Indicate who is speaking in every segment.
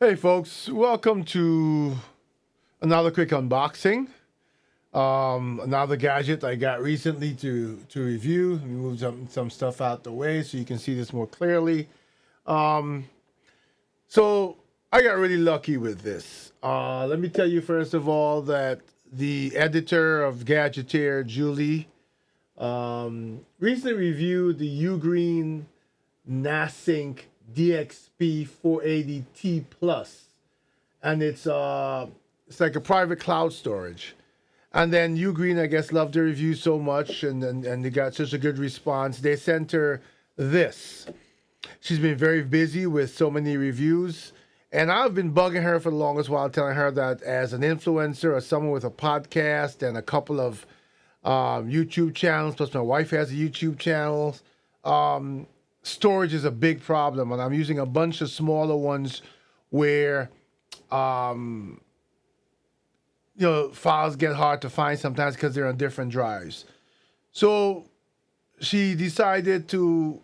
Speaker 1: Hey folks, welcome to another quick unboxing. Another gadget I got recently to review. Let me move some stuff out the way so you can see this more clearly. So I got really lucky with this. Let me tell you first of all that the editor of Gadgeteer, Julie, recently reviewed the UGREEN NASync DXP4800 Plus, and it's like a private cloud storage. And then UGREEN, I guess, loved the review so much, and they got such a good response. They sent her this. She's been very busy with so many reviews, and I've been bugging her for the longest while, telling her that as an influencer or someone with a podcast and a couple of YouTube channels, plus my wife has a YouTube channel, storage is a big problem, and I'm using a bunch of smaller ones where files get hard to find sometimes because they're on different drives. So she decided to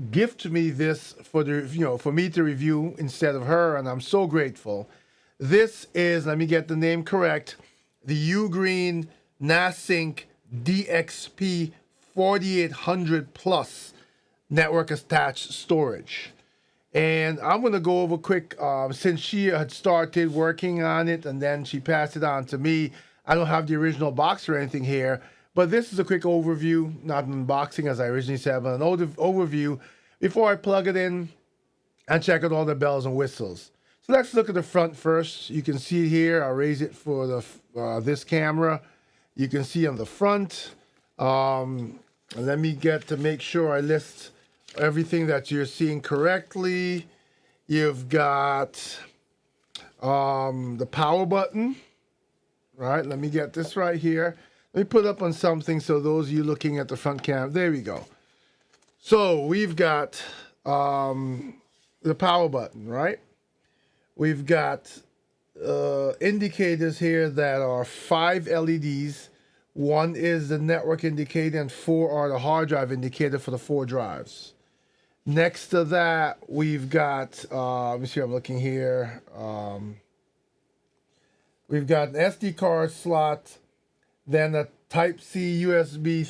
Speaker 1: gift me this for me to review instead of her, and I'm so grateful. This is, let me get the name correct, the UGREEN NASync DXP4800 Plus network attached storage. And I'm going to go over quick, since she had started working on it and then she passed it on to me. I don't have the original box or anything here, but this is a quick overview, not an unboxing as I originally said, but an overview before I plug it in and check out all the bells and whistles. So let's look at the front first. You can see it here. I'll raise it for the this camera. You can see on the front. Let me get to make sure I list everything that you're seeing correctly. You've got the power button, right? Let me get this right here. Let me put up on something so those of you looking at the front camera, there we go. So we've got the power button, right? We've got indicators here that are 5 LEDs. 1 is the network indicator and 4 are the hard drive indicator for the 4 drives. Next to that, we've got, let me see, I'm looking here. We've got an SD card slot, then a Type-C USB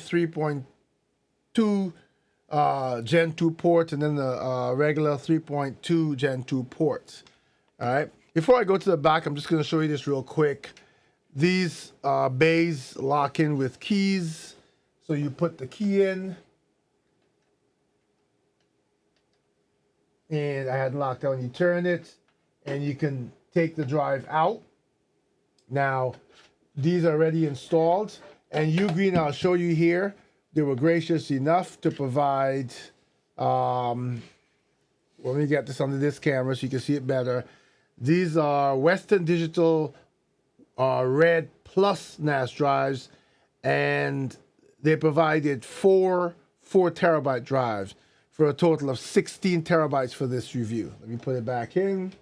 Speaker 1: 3.2 Gen 2 port, and then the regular 3.2 Gen 2 ports. All right. Before I go to the back, I'm just going to show you this real quick. These bays lock in with keys. So you put the key in. And I had locked down. You turn it, and you can take the drive out. Now, these are already installed. And UGREEN, I'll show you here, they were gracious enough to provide, let me get this under this camera so you can see it better. These are Western Digital Red Plus NAS drives, and they provided four 4-terabyte drives for a total of 16 terabytes for this review. Let me put it back in.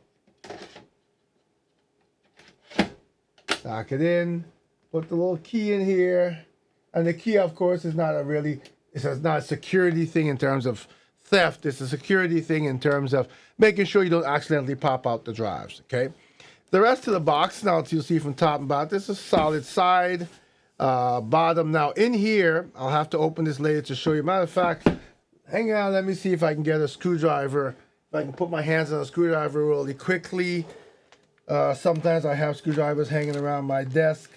Speaker 1: Lock it in. Put the little key in here. And the key, of course, is not it's not a security thing in terms of theft. It's a security thing in terms of making sure you don't accidentally pop out the drives, okay? The rest of the box, now you'll see from top and bottom, this is solid side, bottom. Now in here, I'll have to open this later to show you. Matter of fact, hang on, let me see if I can get a screwdriver. If I can put my hands on a screwdriver really quickly. Sometimes I have screwdrivers hanging around my desk.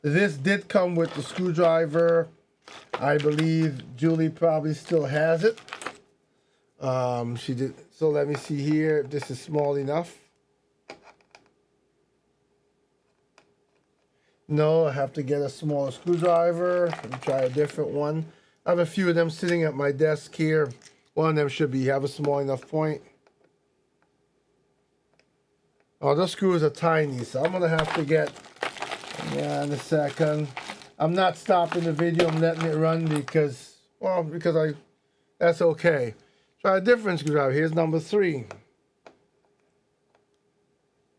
Speaker 1: This did come with the screwdriver. I believe Julie probably still has it. She did. So let me see here if this is small enough. No, I have to get a smaller screwdriver. Let me try a different one. I have a few of them sitting at my desk here. One of them should have a small enough point. Oh, those screws are tiny, so I'm gonna have to get, yeah, in a second. I'm not stopping the video, I'm letting it run because that's okay. Try a different screwdriver. Here's number 3.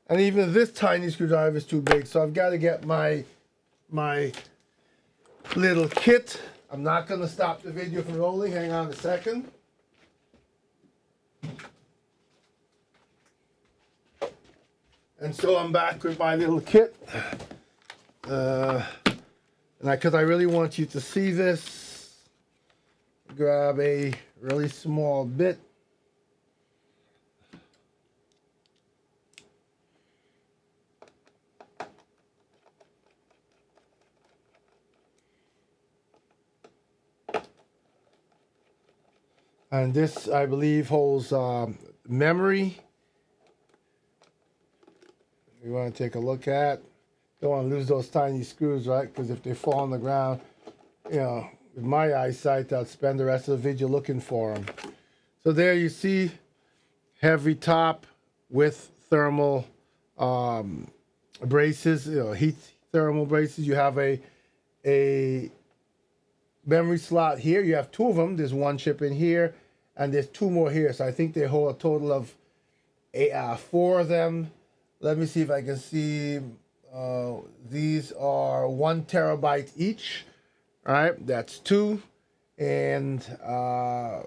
Speaker 1: And even this tiny screwdriver is too big, so I've got to get my little kit. I'm not going to stop the video from rolling. Hang on a second. And so I'm back with my little kit. And because I really want you to see this, grab a really small bit. And this, I believe, holds memory. You want to take a look at. Don't want to lose those tiny screws, right? Because if they fall on the ground, you know, with my eyesight, I'll spend the rest of the video looking for them. So there you see, heavy top with thermal braces, you know, heat thermal braces. You have a memory slot here. You have two of them. There's one chip in here, and there's two more here. So I think they hold a total of 4 of them. Let me see if I can see. These are 1 terabyte each. All right, that's 2. And I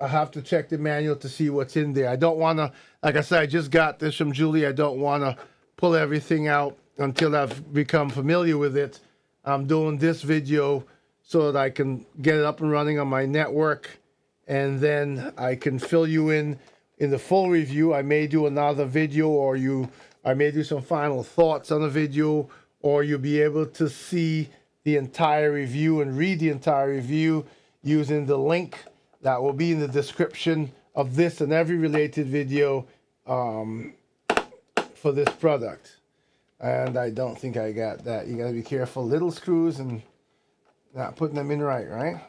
Speaker 1: have to check the manual to see what's in there. I don't want to, like I said, I just got this from Julie. I don't want to pull everything out until I've become familiar with it. I'm doing this video so that I can get it up and running on my network, and then I can fill you in the full review. I may do another video, or I may do some final thoughts on the video, or you'll be able to see the entire review and read the entire review using the link that will be in the description of this and every related video for this product. And I don't think I got that. You gotta be careful. Little screws and not putting them in right?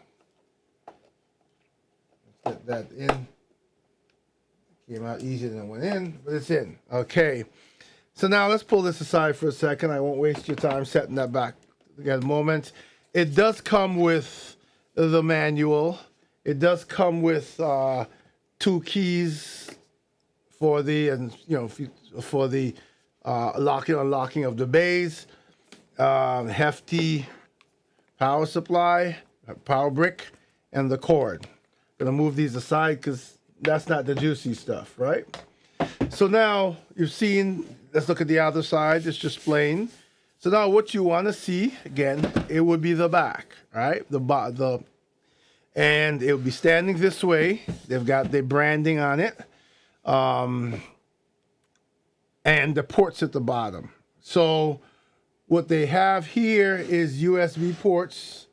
Speaker 1: Let's get that in. Came out easier than it went in, but it's in. Okay. So now let's pull this aside for a second. I won't waste your time setting that back at the moment. It does come with the manual. It does come with 2 keys for the locking and unlocking of the bays. Hefty power supply, power brick, and the cord. Gonna move these aside because that's not the juicy stuff, right? So now you've seen, let's look at the other side. It's just plain. So now what you want to see, again, it would be the back, right? And it will be standing this way. They've got the branding on it. And the ports at the bottom. So what they have here is USB ports.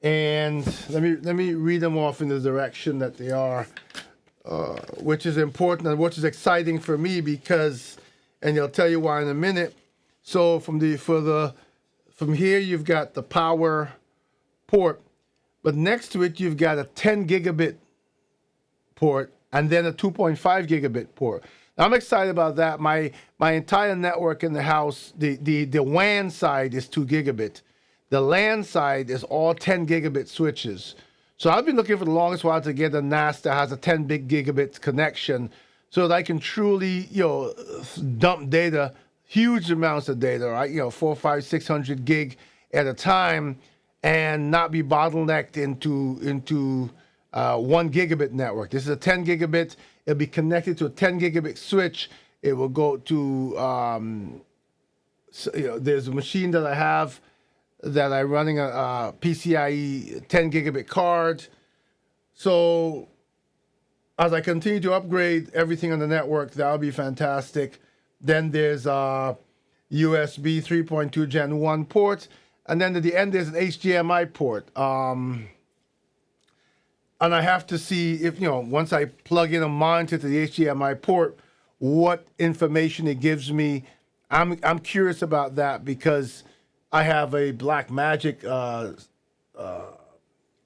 Speaker 1: And let me read them off in the direction that they are. Which is important and which is exciting for me because, and I'll tell you why in a minute. So from here you've got the power port, but next to it you've got a 10 gigabit port and then a 2.5 gigabit port. Now, I'm excited about that. My entire network in the house, the WAN side is 2 gigabit. The LAN side is all 10 gigabit switches. So I've been looking for the longest while to get a NAS that has a 10 big gigabit connection so that I can truly, dump data, huge amounts of data, right? 400, 500, 600 gig at a time and not be bottlenecked into 1 gigabit network. This is a 10 gigabit. It'll be connected to a 10 gigabit switch. It will go to, there's a machine that I have that I'm running a PCIe 10 gigabit card. So as I continue to upgrade everything on the network, that'll be fantastic. Then there's a USB 3.2 Gen 1 port. And then at the end, there's an HDMI port. And I have to see if, once I plug in a monitor to the HDMI port, what information it gives me. I'm curious about that because I have a Blackmagic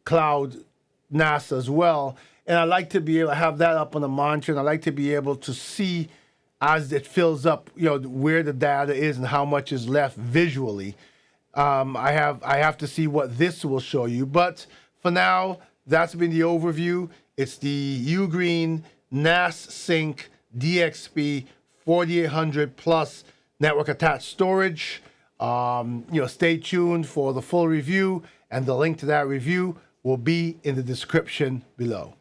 Speaker 1: cloud NAS as well, and I like to be able to have that up on the monitor, and I like to be able to see as it fills up, where the data is and how much is left visually. I have to see what this will show you, but for now, that's been the overview. It's the UGREEN NASync DXP4800 plus network attached storage. Stay tuned for the full review, and the link to that review will be in the description below.